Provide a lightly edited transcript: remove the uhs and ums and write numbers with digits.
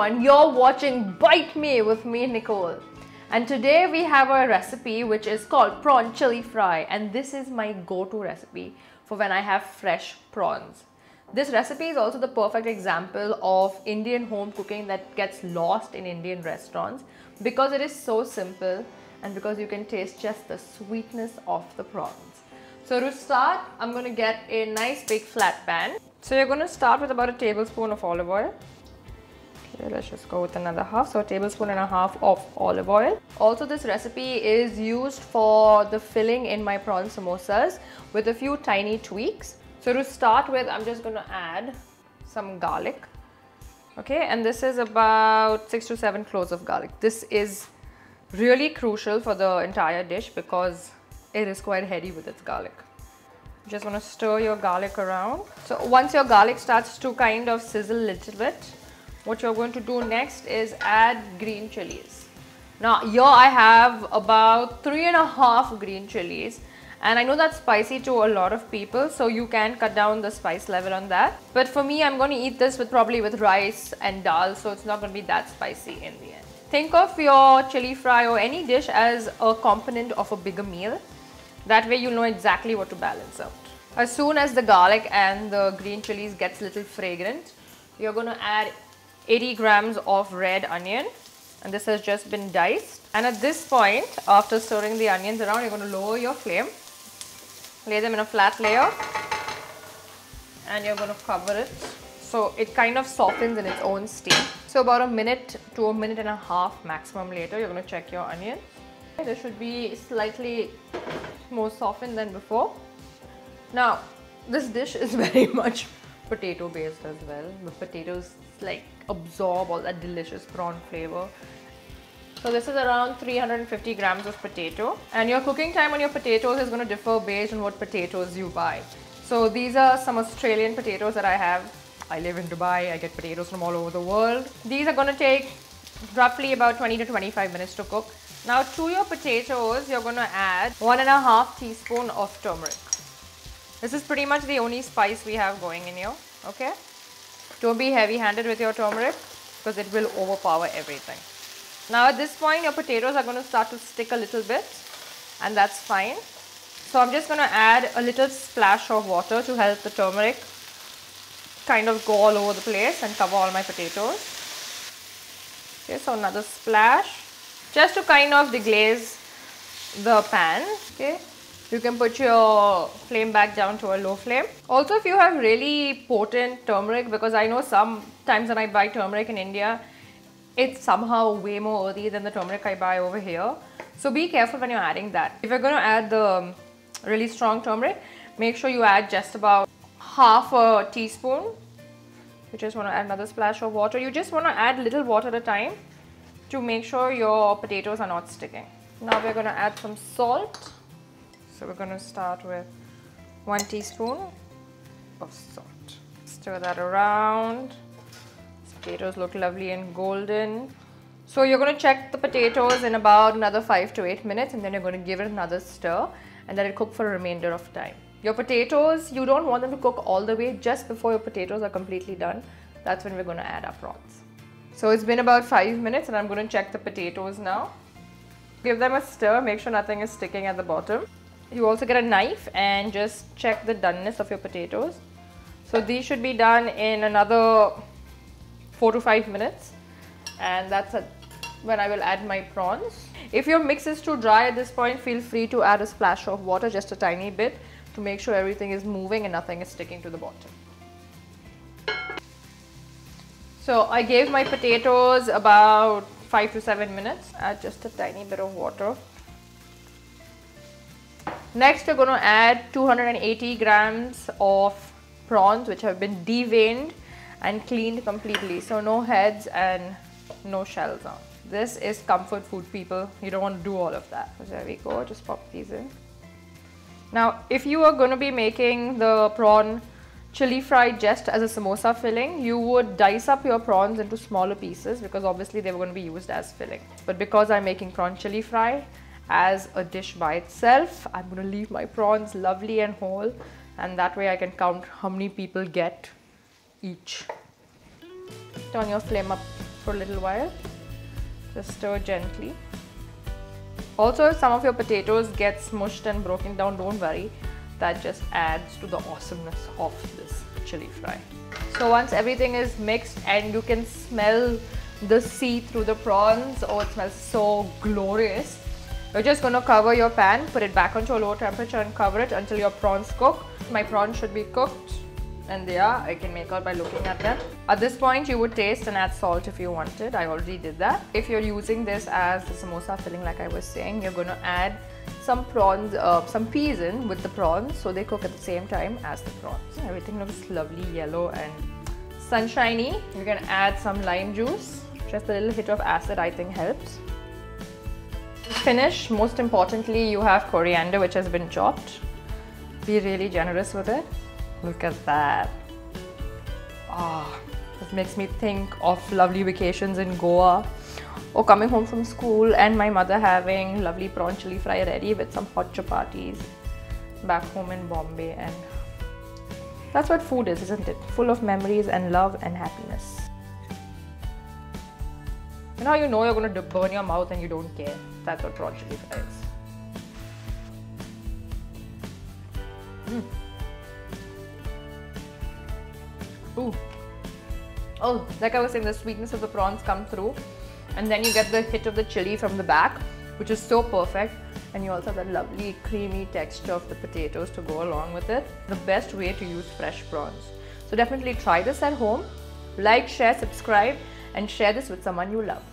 everyone, you're watching Bite Me with me, Nicole. And today we have a recipe which is called Prawn Chili Fry, and this is my go-to recipe for when I have fresh prawns. This recipe is also the perfect example of Indian home cooking that gets lost in Indian restaurants because it is so simple and because you can taste just the sweetness of the prawns. So to start, I'm going to get a nice big flat pan. So you're going to start with about a tablespoon of olive oil. Okay, let's just go with another half. So a tablespoon and a half of olive oil. Also, this recipe is used for the filling in my prawn samosas with a few tiny tweaks. So to start with, I'm just going to add some garlic. Okay, and this is about 6 to 7 cloves of garlic. This is really crucial for the entire dish because it is quite heavy with its garlic. Just want to stir your garlic around. So once your garlic starts to kind of sizzle a little bit, what you're going to do next is add green chilies. Now here I have about 3.5 green chilies, and I know that's spicy to a lot of people, so you can cut down the spice level on that. But for me, I'm going to eat this probably with rice and dal, so it's not going to be that spicy in the end. Think of your chili fry or any dish as a component of a bigger meal. That way you'll know exactly what to balance out. As soon as the garlic and the green chilies gets a little fragrant, you're going to add 80 grams of red onion, and this has just been diced. And at this point, after stirring the onions around, you're going to lower your flame, lay them in a flat layer, and you're going to cover it so it kind of softens in its own steam. So about a minute to a minute and a half maximum later, you're going to check your onions. They should be slightly more softened than before. Now, this dish is very much potato based as well. The potatoes like absorb all that delicious prawn flavor. So this is around 350 grams of potato, and your cooking time on your potatoes is going to differ based on what potatoes you buy. So these are some Australian potatoes that I have. I live in Dubai, I get potatoes from all over the world. These are going to take roughly about 20 to 25 minutes to cook. Now to your potatoes, you're going to add 1.5 teaspoon of turmeric. This is pretty much the only spice we have going in here, okay? Don't be heavy-handed with your turmeric because it will overpower everything. Now at this point, your potatoes are going to start to stick a little bit, and that's fine. So I'm just going to add a little splash of water to help the turmeric kind of go all over the place and cover all my potatoes. Okay, so another splash just to kind of deglaze the pan. Okay, you can put your flame back down to a low flame. Also, if you have really potent turmeric, because I know sometimes when I buy turmeric in India, it's somehow way more earthy than the turmeric I buy over here. So be careful when you're adding that. If you're going to add the really strong turmeric, make sure you add just about half a teaspoon. You just want to add another splash of water. You just want to add little water at a time to make sure your potatoes are not sticking. Now we're going to add some salt. So we're going to start with 1 teaspoon of salt. Stir that around. These potatoes look lovely and golden. So you're going to check the potatoes in about another 5 to 8 minutes, and then you're going to give it another stir and let it cook for a remainder of time. Your potatoes, you don't want them to cook all the way. Just before your potatoes are completely done, that's when we're going to add our prawns. So it's been about 5 minutes, and I'm going to check the potatoes now. Give them a stir, make sure nothing is sticking at the bottom. You also get a knife and just check the doneness of your potatoes. So these should be done in another 4 to 5 minutes, and that's when I will add my prawns. If your mix is too dry at this point, feel free to add a splash of water, just a tiny bit, to make sure everything is moving and nothing is sticking to the bottom. So I gave my potatoes about 5 to 7 minutes. Add just a tiny bit of water. Next, you're going to add 280 grams of prawns which have been deveined and cleaned completely. So no heads and no shells on. This is comfort food, people. You don't want to do all of that. So there we go. Just pop these in. Now, if you are going to be making the prawn chili fry just as a samosa filling, you would dice up your prawns into smaller pieces because obviously they were going to be used as filling. But because I'm making prawn chili fry as a dish by itself, I'm going to leave my prawns lovely and whole, and that way I can count how many people get each. Turn your flame up for a little while. Just stir gently. Also, if some of your potatoes get smushed and broken down, don't worry. That just adds to the awesomeness of this chili fry. So once everything is mixed and you can smell the sea through the prawns, oh, it smells so glorious. You're just going to cover your pan, put it back onto a low temperature and cover it until your prawns cook. My prawns should be cooked, and they are. I can make out by looking at them. At this point, you would taste and add salt if you wanted. I already did that. If you're using this as the samosa filling, like I was saying, you're going to add some prawns, some peas in with the prawns, so they cook at the same time as the prawns. Everything looks lovely yellow and sunshiny. You can add some lime juice. Just a little hit of acid, I think, helps. To finish, most importantly, you have coriander, which has been chopped. Be really generous with it. Look at that. Ah, this makes me think of lovely vacations in Goa, or coming home from school and my mother having lovely prawn chili fry ready with some hot chapatis back home in Bombay. And that's what food is, isn't it? Full of memories and love and happiness. You know how you know you're going to burn your mouth and you don't care? That's what prawn chili fry is. Ooh. Oh, like I was saying, the sweetness of the prawns come through, and then you get the hit of the chili from the back, which is so perfect, and you also have that lovely creamy texture of the potatoes to go along with it. The best way to use fresh prawns. So definitely try this at home. Like, share, subscribe, and share this with someone you love.